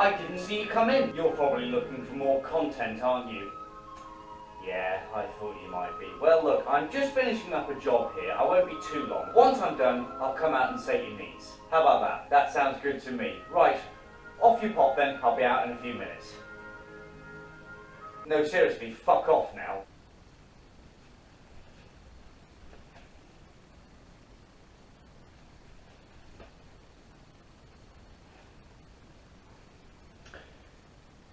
I didn't see you come in. You're probably looking for more content, aren't you? Yeah, I thought you might be. Well look, I'm just finishing up a job here. I won't be too long. Once I'm done, I'll come out and say your needs. How about that? That sounds good to me. Right, off you pop then. I'll be out in a few minutes. No, seriously, fuck off now.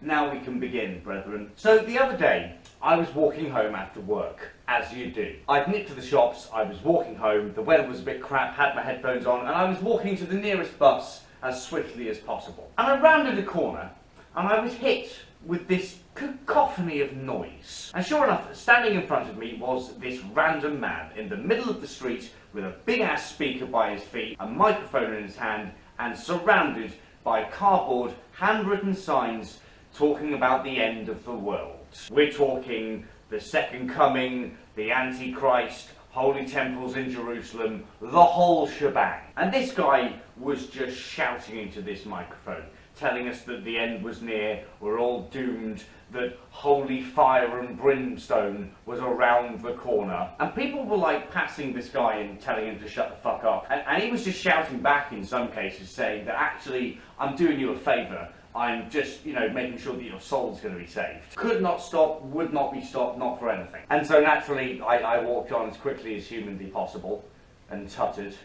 Now we can begin, brethren. So the other day, I was walking home after work, as you do. I'd nipped to the shops, I was walking home, the weather was a bit crap, had my headphones on, and I was walking to the nearest bus as swiftly as possible. And I rounded a corner, and I was hit with this cacophony of noise. And sure enough, standing in front of me was this random man in the middle of the street with a big-ass speaker by his feet, a microphone in his hand, and surrounded by cardboard, handwritten signs talking about the end of the world. We're talking the second coming, the Antichrist, holy temples in Jerusalem, the whole shebang. And this guy was just shouting into this microphone, telling us that the end was near, we're all doomed, that holy fire and brimstone was around the corner. And people were like passing this guy and telling him to shut the fuck up. And he was just shouting back in some cases, saying that actually, I'm doing you a favour. I'm just, making sure that your soul's going to be saved. Could not stop, would not be stopped, not for anything. And so naturally, I walked on as quickly as humanly possible and tutted,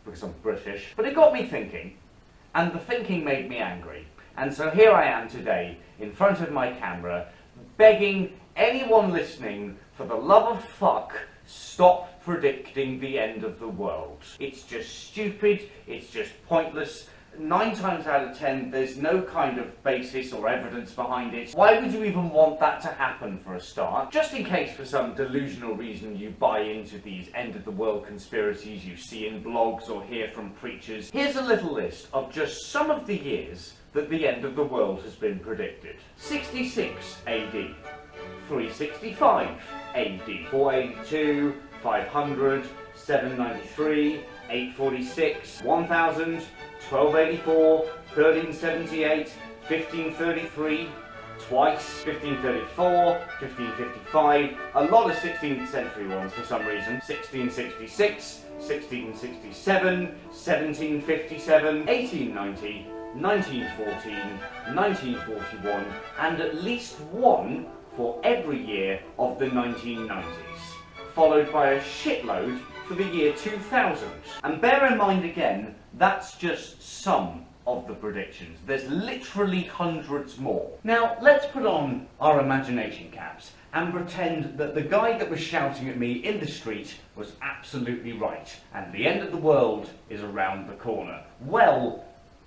because I'm British. But it got me thinking, and the thinking made me angry. And so here I am today, in front of my camera, begging anyone listening, for the love of fuck, stop predicting the end of the world. It's just stupid, it's just pointless. 9 times out of 10, there's no kind of basis or evidence behind it. Why would you even want that to happen for a start? Just in case for some delusional reason you buy into these end-of-the-world conspiracies you see in blogs or hear from preachers, here's a little list of just some of the years that the end of the world has been predicted. 66 AD, 365 AD, 482, 500, 793, 846, 1000, 1284, 1378, 1533, twice, 1534, 1555, a lot of 16th century ones for some reason, 1666, 1667, 1757, 1890, 1914, 1941, and at least one for every year of the 1990s, followed by a shitload for the year 2000. And bear in mind again, that's just some of the predictions. There's literally hundreds more. Now, let's put on our imagination caps and pretend that the guy that was shouting at me in the street was absolutely right, and the end of the world is around the corner. Well,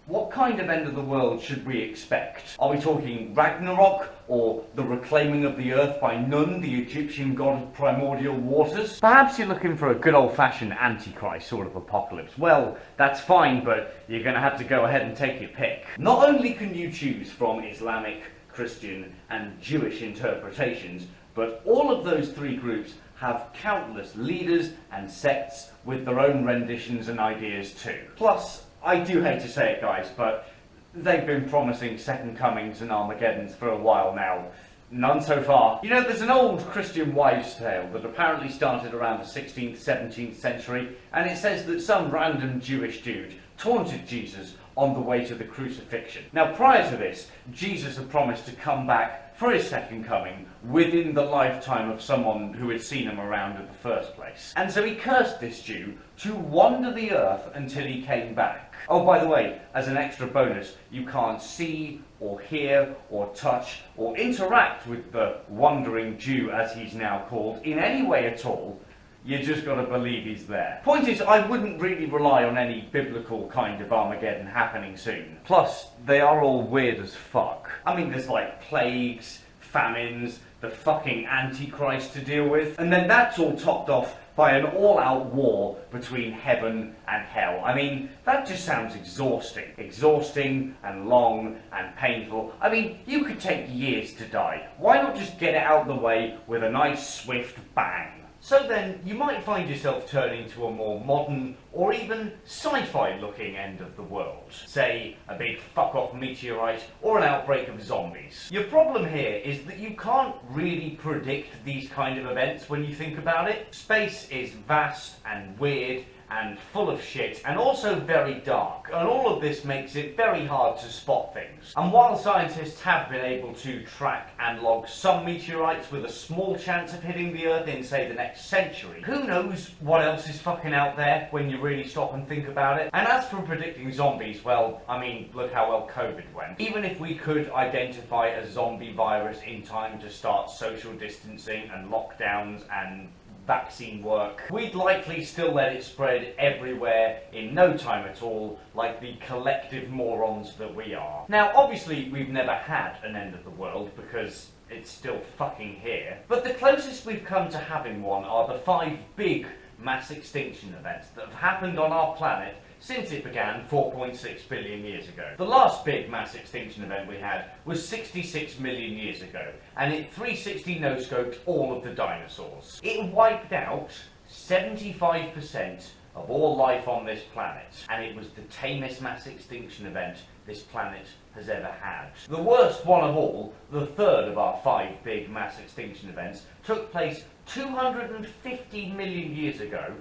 what kind of end of the world should we expect? Are we talking Ragnarok, or the reclaiming of the earth by Nun, the Egyptian god of primordial waters? Perhaps you're looking for a good old-fashioned Antichrist sort of apocalypse. Well, that's fine, but you're going to have to go ahead and take your pick. Not only can you choose from Islamic, Christian, and Jewish interpretations, but all of those three groups have countless leaders and sects with their own renditions and ideas too. Plus, I do hate to say it, guys, but they've been promising second comings and Armageddons for a while now. None so far. You know, there's an old Christian wives' tale that apparently started around the 16th, 17th century, and it says that some random Jewish dude taunted Jesus on the way to the crucifixion. Now, prior to this, Jesus had promised to come back for his second coming within the lifetime of someone who had seen him around in the first place. And so he cursed this Jew to wander the earth until he came back. Oh, by the way, as an extra bonus, you can't see or hear or touch or interact with the wandering Jew, as he's now called, in any way at all. You just got to believe he's there. Point is, I wouldn't really rely on any biblical kind of Armageddon happening soon. Plus, they are all weird as fuck. I mean, there's like plagues, famines, the fucking Antichrist to deal with, and then that's all topped off by an all-out war between heaven and hell. I mean, that just sounds exhausting. Exhausting and long and painful. I mean, you could take years to die. Why not just get it out of the way with a nice swift bang? So then, you might find yourself turning to a more modern or even sci-fi looking end of the world. Say, a big fuck-off meteorite or an outbreak of zombies. Your problem here is that you can't really predict these kind of events when you think about it. Space is vast and weird and full of shit, and also very dark, and all of this makes it very hard to spot things. And while scientists have been able to track and log some meteorites with a small chance of hitting the Earth in, say, the next century, who knows what else is fucking out there when you really stop and think about it? And as for predicting zombies, well, I mean, look how well COVID went. Even if we could identify a zombie virus in time to start social distancing and lockdowns and vaccine work, we'd likely still let it spread everywhere in no time at all, like the collective morons that we are. Now, obviously, we've never had an end of the world because it's still fucking here, but the closest we've come to having one are the 5 big mass extinction events that have happened on our planet since it began 4.6 billion years ago. The last big mass extinction event we had was 66 million years ago, and it 360 no-scoped all of the dinosaurs. It wiped out 75% of all life on this planet, and it was the tamest mass extinction event this planet has ever had. The worst one of all, the third of our 5 big mass extinction events, took place 250 million years ago,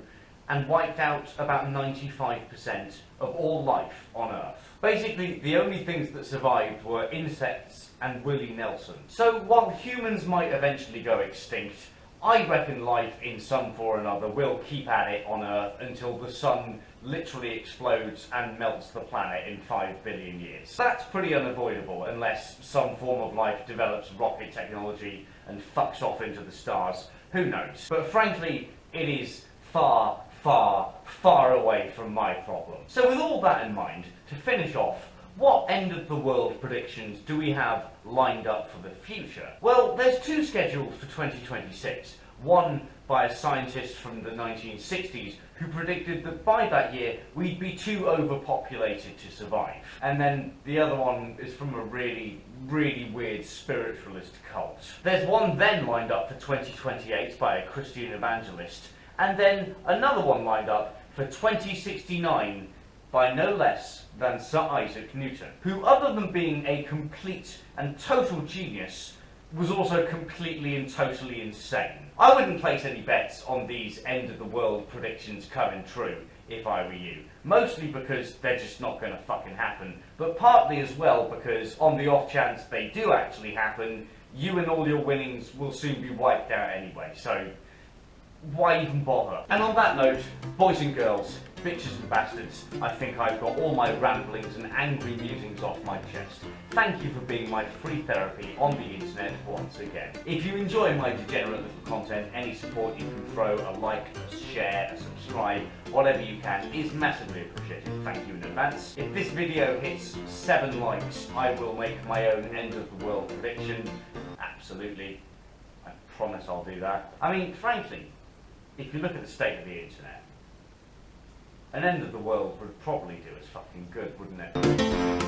and wiped out about 95% of all life on Earth. Basically, the only things that survived were insects and Willie Nelson. So while humans might eventually go extinct, I reckon life in some form or another will keep at it on Earth until the sun literally explodes and melts the planet in 5 billion years. That's pretty unavoidable unless some form of life develops rocket technology and fucks off into the stars. Who knows? But frankly, it is far, far away from my problem. So with all that in mind, to finish off, what end of the world predictions do we have lined up for the future? Well, there's 2 scheduled for 2026. One by a scientist from the 1960s who predicted that by that year we'd be too overpopulated to survive. And then the other one is from a really weird spiritualist cult. There's one then lined up for 2028 by a Christian evangelist, and then another one lined up for 2069 by no less than Sir Isaac Newton, who, other than being a complete and total genius, was also completely and totally insane. I wouldn't place any bets on these end-of-the-world predictions coming true if I were you. Mostly because they're just not going to fucking happen, but partly as well because on the off chance they do actually happen, you and all your winnings will soon be wiped out anyway, so why even bother? And on that note, boys and girls, bitches and bastards, I think I've got all my ramblings and angry musings off my chest. Thank you for being my free therapy on the internet once again. If you enjoy my degenerate little content, any support you can throw, a like, a share, a subscribe, whatever you can, is massively appreciated. Thank you in advance. If this video hits 7 likes, I will make my own end of the world prediction. Absolutely. I promise I'll do that. I mean, frankly, if you look at the state of the internet, an end of the world would probably do us fucking good, wouldn't it?